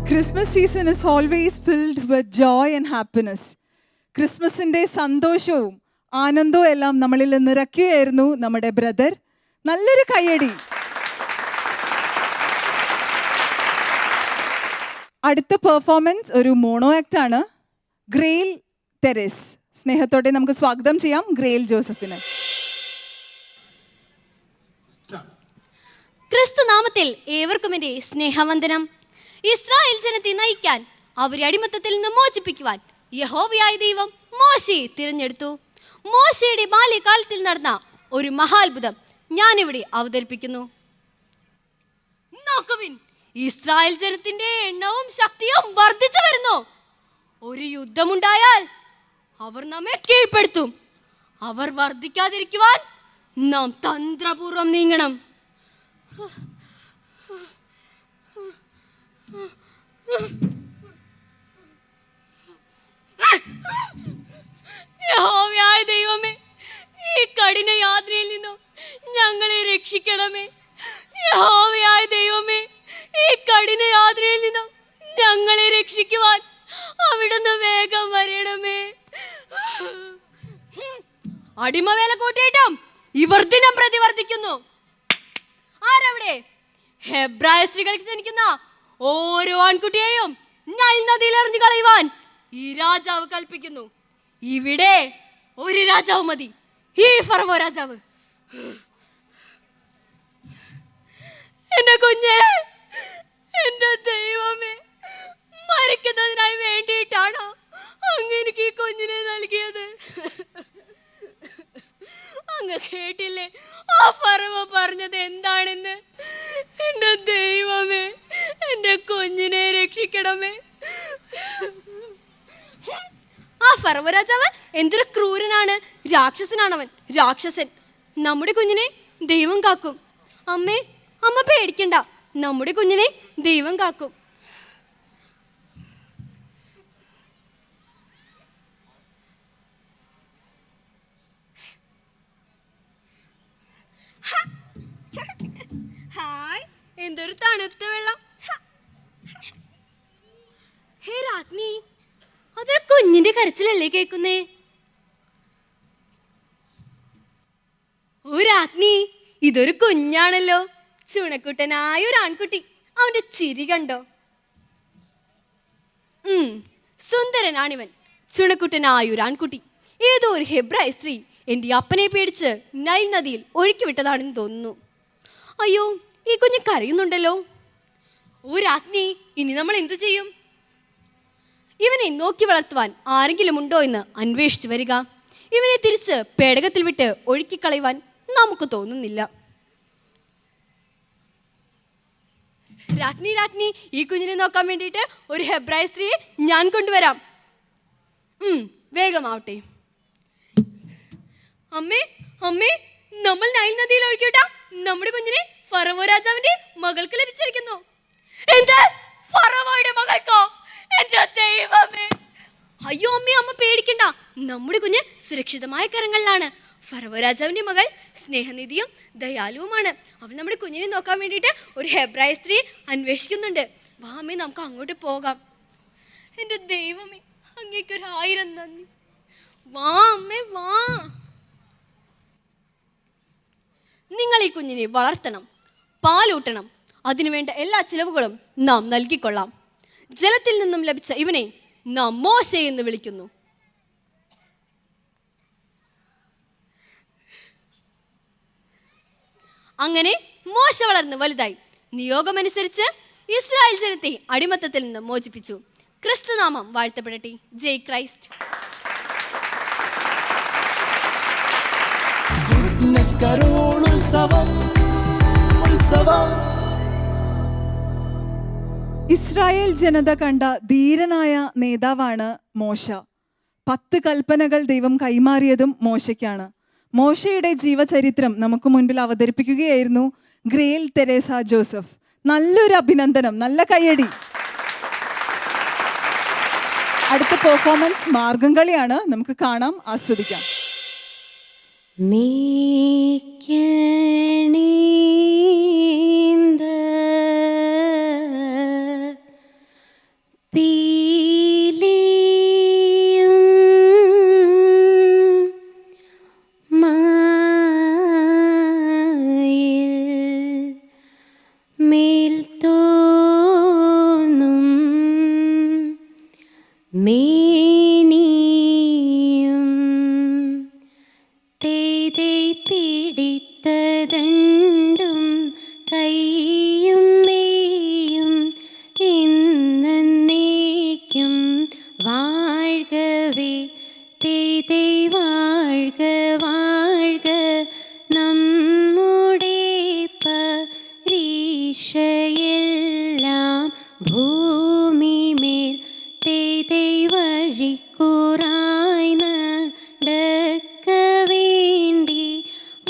Christmas season is always filled with Joy and happiness. ക്രിസ്മസിൻ്റെ സന്തോഷവും ആനന്ദവും എല്ലാം നമ്മളിൽ നിറയ്ക്കുകയായിരുന്നു നമ്മുടെ ബ്രദർ. നല്ലൊരു കയ്യടി. അടുത്ത പെർഫോമൻസ് ഒരു മോണോ ആക്ട് ആണ്. ഗ്രേൽ തെരേസ്. സ്നേഹത്തോടെ നമുക്ക് സ്വാഗതം ചെയ്യാം ഗ്രേൽ ജോസഫിനെ. ക്രിസ്തു നാമത്തിൽ ഏവർക്കും എൻ്റെ സ്നേഹവന്ദനം. ഇസ്രായേൽ ജനത്തെ നയിക്കാൻ, അവരെ അടിമത്തത്തിൽ നിന്ന് മോചിപ്പിക്കുവാൻ യഹോവയായ ദൈവം മോശയെ തിരഞ്ഞെടുത്തു. മോശയുടെ ബാല്യകാലത്തിൽ നടന്ന ഒരു മഹാത്ഭുതം ഞാനിവിടെ അവതരിപ്പിക്കുന്നു. നോക്കുവിൻ, ഇസ്രായേൽ ജനത്തിന്റെ എണ്ണവും ശക്തിയും വർദ്ധിച്ചു വരുന്നു. ഒരു യുദ്ധമുണ്ടായാൽ അവർ നമ്മെ കീഴ്പ്പെടുത്തും. അവർ വർദ്ധിക്കാതിരിക്കുവാൻ നാം തന്ത്രപൂർവം നീങ്ങണം. യഹോവയായ ദൈവമേ, ഈ കഠിന യാതനയിൽ നിന്നും ഞങ്ങളെ രക്ഷിക്കണമേ. യഹോവയായ ദൈവമേ, ഈ കഠിന യാതനയിൽ നിന്നും ഞങ്ങളെ രക്ഷിക്കുവാൻ അവിടുന്ന് വേഗം വരണമേ. അടിമവേല കൂട്ടിയിട്ടും ഇവർ ദിനം പ്രതി വർദ്ധിക്കുന്നു. ആരവിടെ? ഹെബ്രായ സ്ത്രീകൾക്ക് ജനിക്കുന്ന ഓരോ ആൺകുട്ടിയെയും നൈൽ നദിയിൽ എറിഞ്ഞു കളയുവാൻ ഈ രാജാവ് കൽപ്പിക്കുന്നു. ഇവിടെ ഒരു രാജാവ് മതി, ഈ ഫറവോ രാജാവ്. എന്റെ കുഞ്ഞെ, എന്റെ ദൈവമേ, മരിക്കുന്നതിനായി വേണ്ടിയിട്ടാണോ അങ്ങ് എനിക്ക് ഈ കുഞ്ഞിനെ നൽകിയത്? അങ്ങ് കേട്ടില്ലേ ആ ഫറവോ പറഞ്ഞത് എന്താണെന്ന്? എന്റെ ദൈവമേ, എന്റെ കുഞ്ഞിനെ രക്ഷിക്കണമേ. ആ ഫറവോ രാജാവ് എന്തൊരു ക്രൂരനാണ്, രാക്ഷസനാണവൻ, രാക്ഷസൻ. നമ്മുടെ കുഞ്ഞിനെ ദൈവം കാക്കും. അമ്മ പേടിക്കണ്ട, നമ്മുടെ കുഞ്ഞിനെ ദൈവം കാക്കും. ഹായ്, എന്തൊരു തണുത്ത വെള്ളം. ഹേ രാജ്ഞി, അതൊരു കുഞ്ഞിന്റെ കരച്ചിലല്ലേ കേൾക്കുന്നേ? ഓ രാജ്ഞി, ഇതൊരു കുഞ്ഞാണല്ലോ, ചുണക്കുട്ടനായ ഒരു ആൺകുട്ടി. അവന്റെ ചിരി കണ്ടോ? സുന്ദരനാണിവൻ, ചുണക്കുട്ടനായ ഒരു ആൺകുട്ടി. ഏതോ ഒരു ഹെബ്രായ സ്ത്രീ എൻ്റെ അപ്പനെ പേടിച്ച് നൈൽ നദിയിൽ ഒഴുക്കി വിട്ടതാണെന്ന് തോന്നുന്നു. അയ്യോ, ഈ കുഞ്ഞ് കരയുന്നുണ്ടല്ലോ. ഓ രാജ്ഞി, ഇനി നമ്മൾ എന്തു ചെയ്യും? ഇവനെ നോക്കി വളർത്തുവാൻ ആരെങ്കിലും ഉണ്ടോ എന്ന് അന്വേഷിച്ചു വരിക. ഇവനെ തിരിച്ച് പേടകത്തിൽ വിട്ട് ഒഴുക്കിക്കളയുവാൻ നമുക്ക് തോന്നുന്നില്ല. രാജ്ഞി, ഈ കുഞ്ഞിനെ നോക്കാൻ വേണ്ടിയിട്ട് ഒരു ഹെബ്രായ സ്ത്രീയെ ഞാൻ കൊണ്ടുവരാം. വേഗമാവട്ടെ. അമ്മേ, നമ്മൾ നൈൽ നദിയിൽ ഒഴുക്കിവിട്ട നമ്മുടെ കുഞ്ഞിനെ ഫറവോ രാജാവിന്റെ മകൾക്ക് ലഭിച്ചിരിക്കുന്നു. എന്ത്? ഫറവോയുടെ മകൾക്കോ? എന്റെ ദൈവമേ! അയ്യോ അമ്മ പേടിക്കണ്ട, നമ്മുടെ കുഞ്ഞ് സുരക്ഷിതമായ കരങ്ങളിലാണ്. ഫറവോ രാജാവിന്റെ മകൾ സ്നേഹനിധിയും ദയാലുവുമാണ്. അവൾ നമ്മുടെ കുഞ്ഞിനെ നോക്കാൻ വേണ്ടിയിട്ട് ഒരു ഹെബ്രായ സ്ത്രീ അന്വേഷിക്കുന്നുണ്ട്. വാ അമ്മേ, നമുക്ക് അങ്ങോട്ട് പോകാം. എന്റെ ദൈവമേ, അങ്ങേക്കൊരു 1000 നന്ദി. വാ അമ്മേ, വാ. നിങ്ങൾ ഈ കുഞ്ഞിനെ വളർത്തണം, പാലൂട്ടണം. അതിനുവേണ്ട എല്ലാ ചിലവുകളും നാം നൽകിക്കൊള്ളാം. ജലത്തിൽ നിന്നും ലഭിച്ച ഇവനെ നാം മോശ എന്ന് വിളിക്കുന്നു. അങ്ങനെ മോശ വളർന്ന് വലുതായി നിയോഗമനുസരിച്ച് ഇസ്രായേൽ ജനത്തെ അടിമത്തത്തിൽ നിന്ന് മോചിപ്പിച്ചു. ക്രിസ്തുനാമം വാഴ്ത്തപ്പെടട്ടെ. ജയ് ക്രൈസ്റ്റ്. ഇസ്രായേൽ ജനത കണ്ട ധീരനായ നേതാവാണ് മോശ. 10 കൽപ്പനകൾ ദൈവം കൈമാറിയതും മോശയ്ക്കാണ്. മോശയുടെ ജീവചരിത്രം നമുക്ക് മുൻപിൽ അവതരിപ്പിക്കുകയായിരുന്നു ഗ്രേൽ തെരേസ ജോസഫ്. നല്ലൊരു അഭിനന്ദനം, നല്ല കയ്യടി. അടുത്ത പെർഫോമൻസ് മാർഗം കളിയാണ്. നമുക്ക് കാണാം, ആസ്വദിക്കാം. മേനിയും തേതേ പിടിത്തതണ്ടും കൈയും മേയും എന്നേക്കും വാഴ്കവേ തേതേ വാഴ്ക വാഴ്ക നമ്മുടെ പരീക്ഷയെല്ലാം ഭൂമിമേൽ തേതേ വഴിക്കൂറായി നടക്ക വേണ്ടി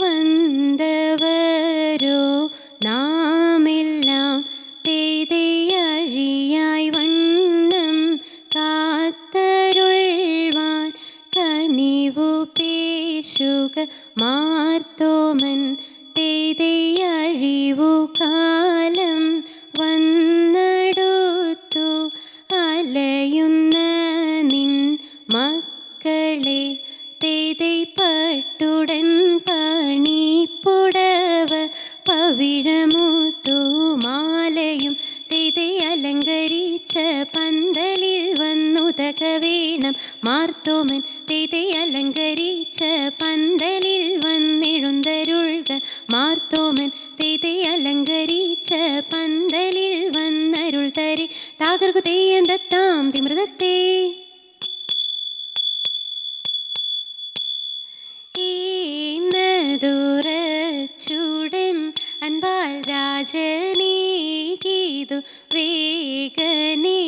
വന്നവരോ നാമെല്ലാം തേതേ അഴിയായി വണ്ണം കാത്തരുൾവാൻ കനിവു പേശുക മാർത്തോമൻ തേതേ അഴിവു കാലം വന്നടുത്തു അലയുന്ന നിൻ മക്കളെ തേതേ പട്ടുടൻ പണിപ്പുടവ പവിഴമുത്തുമാലയും തേതേ അലങ്കരിച്ച പന്തലിൽ വന്നുതക വേണം മാർത്തോമൻ തേതേ അലങ്കരിച്ച പന്തലിൽ വന്നെഴുന്തരുൾക മാർത്തോമൻ തേതേ അലങ്കരിച്ച പന്തലിൽ വന്നരുൾ തരി താകർക്കു തെയ്യം ദത്താം തിമൃതത്തെ ചൂടൻ അൻപാൽ രാജനേ ഗീതു വേഗനെ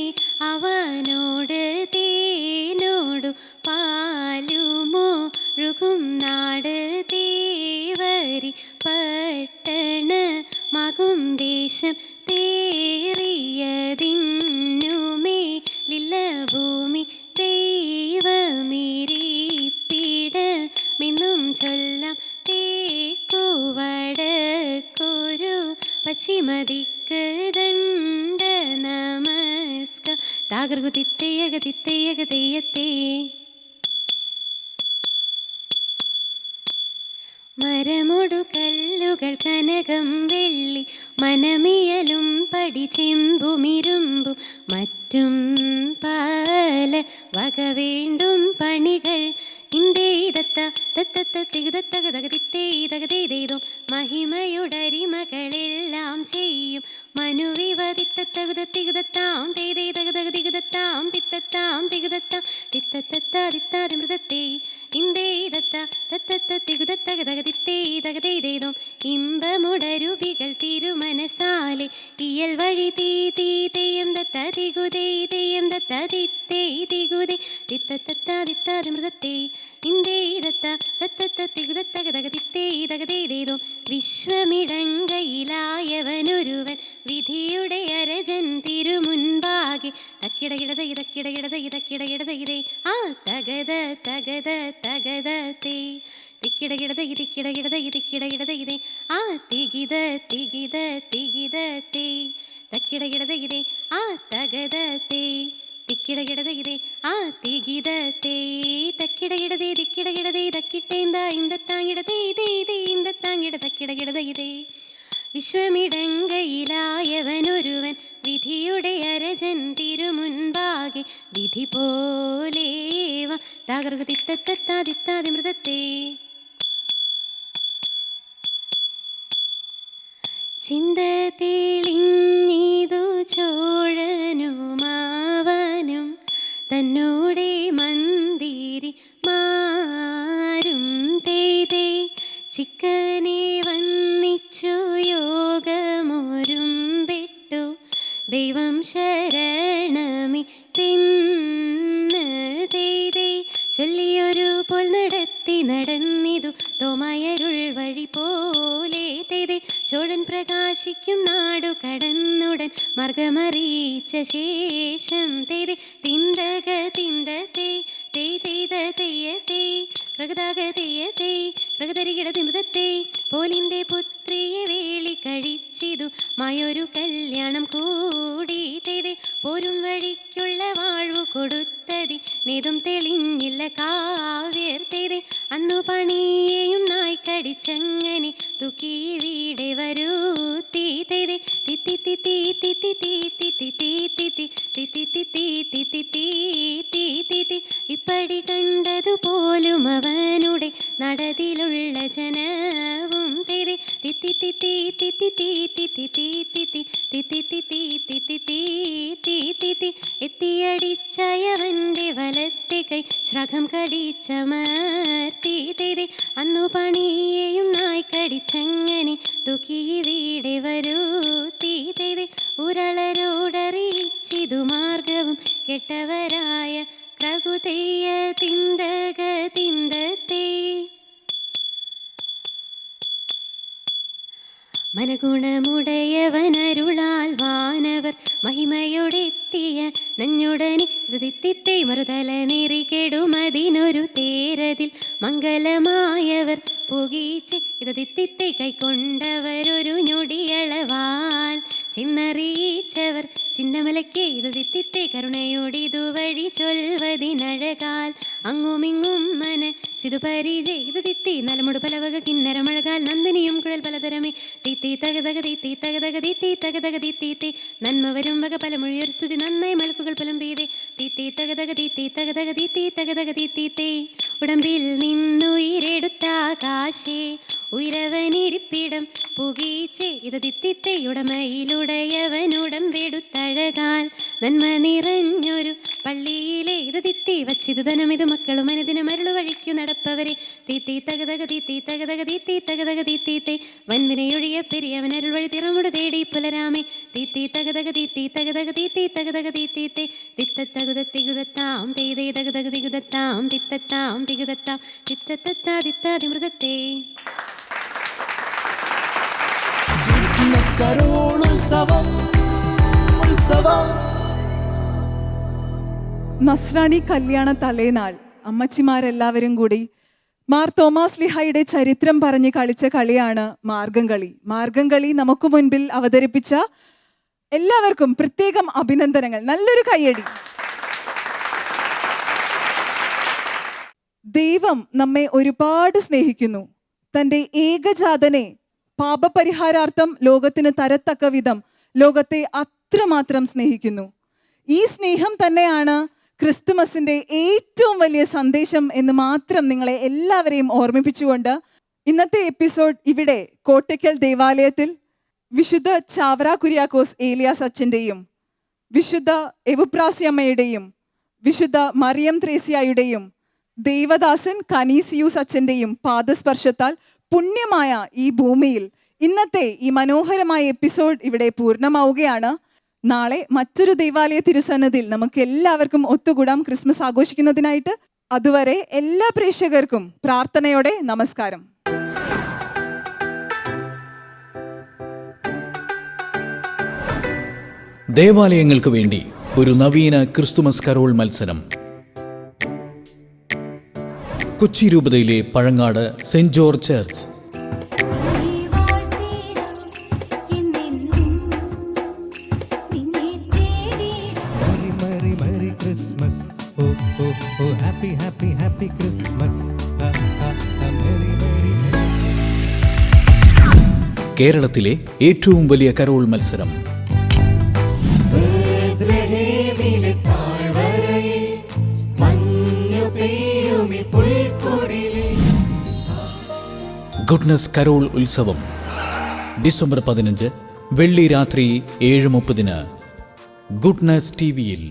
അവനോട് തേനോടു പാലുമൊഴുകും നാട് ദേവരി പട്ടണ മകും ദേശം തേറിയതിന്നുമേലില്ല ഭൂമി ദൈവമിരിപ്പിടമെന്നും ചൊല്ലാം തേക്കുവടക്കൊരു പശ്ചിമദിക്ക് ദണ്ഡ നമസ്ക താകർകു തിത്തയക തിത്തയക തെയ്യത്തേ മരമൊടു കല്ലുകൾ കനകം വെള്ളി മനമിയലും പടി ചെമ്പുമിരുമ്പും മറ്റും പല വക വേണ്ടും പണികൾ ഇന്ദേതത്ത തത്തത്ത തികുതത്തകതകതിത്തേതകതേതോ മഹിമയുടരിമകളെല്ലാം ചെയ്യും മനുവിവതിത്തത്തകുതത്തികുതത്താം തേതേതകതകതികുതത്താം തിത്തത്താം തികുതത്താം തിത്തത്തത്താതിത്താതിമൃതത്തെ ഇന്ദേതത്ത തത്തത്ത തികുതത്തകതകതിത്തേതകതേതോ ഇമ്പമുടരുവികൾ തിരുമനസാലെ ഇയൽ വഴി തെയ്യം ദത്ത തികുതേ തെയ്യം ദത്ത തിത്തേ തികുതേ തിത്തത്തത്താതിത്താതിമൃതത്തെ ഇന്ദേതത്ത തത്തത്ത തികുതത്തകതകതിത്തേതകതേതോ വിശ്വമിടങ്കയിലായവനൊരുവൻ വിധിയുടെ അരജൻ തിരുമുൻപാകെ തക്കിടകിടതേ ആ തകത തകത തകത തേ തിക്കിടകിടതേ ആ തികിത തികിത തികിത തേ തക്കിടകിടതേ ആ തകത തേ തിക്കിടകിടതേ ആ തികിത തേ തക്കിടകിടതേ തിക്കിടകിടതേ തക്കിട്ടേന്ത ഇന്ദത്താങ്ങിടതേ ഇന്ദത്താങ്ങിട തക്കിടകിടതേ വിശ്വമിടങ്കയിലായവനൊരുവൻ വിധിയുടെ അരജൻ തിരുമുൻപാകെ വിധി പോലേവ താകർക്കു തിത്തത്തത്താതിത്താതിമൃതത്തെ ചിന്ത തെളിഞ്ഞിതു ചോഴനുമാവനും തന്നോടെ മന്ദിരി മാരും തേതേ ചിക്കനെ വന്നിച്ചു യോഗമൊരുമ്പെട്ടു ദൈവം ശരണമി തിന്ന് തേതേ ചൊല്ലിയൊരു പോൽ നടന്നിതു തോമായരുൾ വഴി പോലെ തേതേ ചോഴൻ പ്രകാശിക്കും നാടു കടന്നുടൻ മാർഗമറിയിച്ച ശേഷം തേതേ തിന്തക തിന്തത്തേ തേ തെയ്ത തെയ്യത്തേ പ്രകൃതാക തെയ്യത്തേ പ്രകൃതരികിട തിമൃതത്തേ പോലിന്റെ പുത്രിയെ വേളി കഴിച്ചിതു മായൊരു കല്യാണം കൂടി തേതേ പോരും വഴിക്കുള്ള വാഴ്വു കൊടുത്തതി നേതും തെളിഞ്ഞില്ല കാവ്യർ തേതേ അന്നു പണിയെയും നായ്ക്കടിച്ചങ്ങനെ തുക്കി വീടെ വരൂ തീ തേതേ തിത്തി തിത്തി തിത്തി തിത്തി തിത്തി തിത്തി തിത്തി തിത്തി തിത്തി അവനുടെ നടതിലുള്ള ജനവും തിരി തിത്തി തിത്തി തിത്തി തിത്തി തിത്തി തിത്തി തിത്തി തിത്തി തിത്തി തിത്തി തിത്തി എത്തിയടിച്ചയവന്റെ വലത്തെ കൈ ശ്രഖം കടിച്ചമർത്തി തിരി അന്നു പണിയെയും നായ് കടിച്ചങ്ങനെ ദുഃഖീവിടെ വരൂ തീ തിരി ഉരളരോടറിയിച്ചിതു മാർഗവും കെട്ടവരായ പ്രകൃതിയ തിന്തക തിന്തത്തെ മനഗുണമുടയവനരുളാൽ വാനവർ മഹിമയോടെത്തിയ നഞ്ഞുടനെ ദിത്തിത്തെ മറുതല നെറികെടുമതിനൊരു തേരതിൽ മംഗലമായവർ പുകീച്ച് ദിത്തിത്തെ കൈക്കൊണ്ടവരൊരു ഞൊടിയളവാൽ ചിന്നറിയിച്ചവർ ചിന്നമലയ്ക്ക് ദിത്തിത്തെ കരുണയോടിതുവഴി ചൊൽവതിനഴകാൽ അങ്ങുമിങ്ങും മനസ്സിതു പരിചയിത്തി നലമുടു പലവക കിന്നരമഴകാൽ നന്ദിനിയും കുഴൽ പലതരമേ തീത്തി തകതക തീത്തി തകതക തീത്തി തകതക തീത്തി നന്മ വരും വക പലമൊഴിയൊരു സ്തുതി നന്നായി മലക്കുകൾ പുലമ്പീതേ തീത്തി തകതക തീത്തി തകതക തീത്തി തകതക തീത്തി ഉടമ്പിൽ നിന്നുയിരെടുത്താകാശേ ഉയരവനിരിപ്പിടം പുകീച്ചേ ദിത്തിത്തെ ഉടമയിലുടയവനുടമ്പെടുത്തഴകാൽ നന്മ നിറഞ്ഞൊരു പള്ളിയിലെ ദിത്തി വച്ചിതു ധനം ഇത് മക്കളും മനതിന് മരുളു വഴിക്കു നടപ്പവരെ തീത്തി തകതക തീത്തി തകതക തീത്തി തകതക തീത്തി വൻവിനയൊഴിയ പെരിയവനരുൾ വഴി തിറമുടു തേടി പുലരാമേ തീത്തി തകതക തീത്തി തകതക തീത്തി തകതക തീത്തി തിത്തത്തകുതത്തികുതത്താം തേതേ തകതക തികുതത്താം തിത്തത്താം തികുതത്താം തിത്തത്താ തിത്താതിമൃതത്തെ. ഗുഡ്നസ് കരോൾ ഉത്സവം ഉത്സവം. നസ്രാണി കല്യാണ തലേനാൾ അമ്മച്ചിമാരെല്ലാവരും കൂടി മാർ തോമാസ് ലിഹായുടെ ചരിത്രം പറഞ്ഞ് കളിച്ച കളിയാണ് മാർഗംകളി. മാർഗംകളി നമുക്ക് മുൻപിൽ അവതരിപ്പിച്ച എല്ലാവർക്കും പ്രത്യേകം അഭിനന്ദനങ്ങൾ. നല്ലൊരു കയ്യടി. ദൈവം നമ്മെ ഒരുപാട് സ്നേഹിക്കുന്നു. തൻ്റെ ഏകജാതനെ പാപപരിഹാരാർത്ഥം ലോകത്തിന് തരത്തക്ക വിധം ലോകത്തെ അത്രമാത്രം സ്നേഹിക്കുന്നു. ഈ സ്നേഹം തന്നെയാണ് ക്രിസ്തുമസിൻ്റെ ഏറ്റവും വലിയ സന്ദേശം എന്ന് മാത്രം നിങ്ങളെ എല്ലാവരെയും ഓർമ്മിപ്പിച്ചുകൊണ്ട് ഇന്നത്തെ എപ്പിസോഡ് ഇവിടെ കോട്ടയ്ക്കൽ ദേവാലയത്തിൽ വിശുദ്ധ ചാവറ കുര്യാക്കോസ് ഏലിയാസ് അച്ഛൻ്റെയും വിശുദ്ധ എവുപ്രാസ്യമ്മയുടെയും വിശുദ്ധ മറിയം ത്രേസ്യായുടെയും ദേവദാസൻ കനീസിയൂസ് അച്ഛൻ്റെയും പാദസ്പർശത്താൽ പുണ്യമായ ഈ ഭൂമിയിൽ ഇന്നത്തെ ഈ മനോഹരമായ എപ്പിസോഡ് ഇവിടെ പൂർണ്ണമാവുകയാണ്. നാളെ മറ്റൊരു ദേവാലയ തിരുസന്നിധിയിൽ നമുക്ക് എല്ലാവർക്കും ഒത്തുകൂടാം ക്രിസ്മസ് ആഘോഷിക്കുന്നതിനായിട്ട്. അതുവരെ എല്ലാ പ്രേക്ഷകർക്കും പ്രാർത്ഥനയോടെ നമസ്കാരം. ദേവാലയങ്ങൾക്ക് വേണ്ടി ഒരു നവീന ക്രിസ്തുമസ് കരോൾ മത്സരം. കൊച്ചി രൂപതയിലെ പഴങ്ങാട് സെന്റ് ജോർജ് ചർച്ച്. കേരളത്തിലെ ഏറ്റവും വലിയ കരോൾ മത്സരം. ഗുഡ്നസ് കരോൾ ഉത്സവം ഡിസംബർ 15 വെള്ളി രാത്രി 7:30 ഗുഡ്നസ് ടിവിയിൽ.